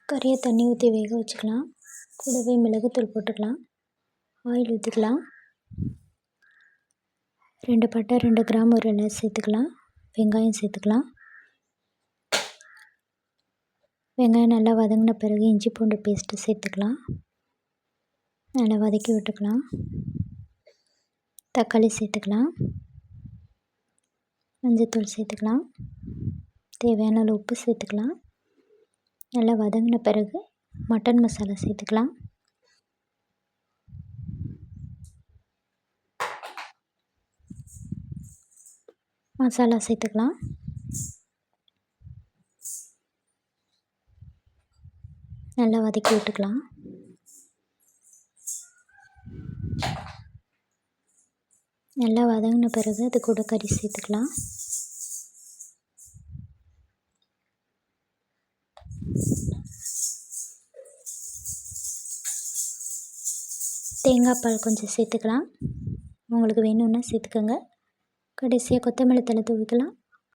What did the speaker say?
கறியை தண்ணி ஊற்றி வேக வச்சுக்கலாம். கூடவே மிளகுத்தூள் போட்டுக்கலாம். ஆயில் ஊற்றிக்கலாம். 2 பட்டை 2 கிராம் ஒரு இலை சேர்த்துக்கலாம். வெங்காயம் சேர்த்துக்கலாம். வெங்காயம் நல்லா வதங்கின பிறகு இஞ்சி பூண்டு பேஸ்ட்டு சேர்த்துக்கலாம். நல்லா வதக்கி விட்டுக்கலாம். தக்காளி சேர்த்துக்கலாம். மஞ்சத்தூள் சேர்த்துக்கலாம். தேவையான அளவு உப்பு சேர்த்துக்கலாம். நல்லா வதங்கின பிறகு மட்டன் மசாலா சேர்த்துக்கலாம். மசாலா சேர்த்துக்கலாம். நல்லா வதக்கி விட்டுக்கலாம். நல்லா வதங்கின பிறகு அது கூட கறி சேர்த்துக்கலாம். தேங்காய் பால் கொஞ்சம் சேர்த்துக்கலாம். உங்களுக்கு வேணும்னா சேர்த்துக்கோங்க. கடைசியாக கொத்தமல்லி தழை தூவிக்கலாம்.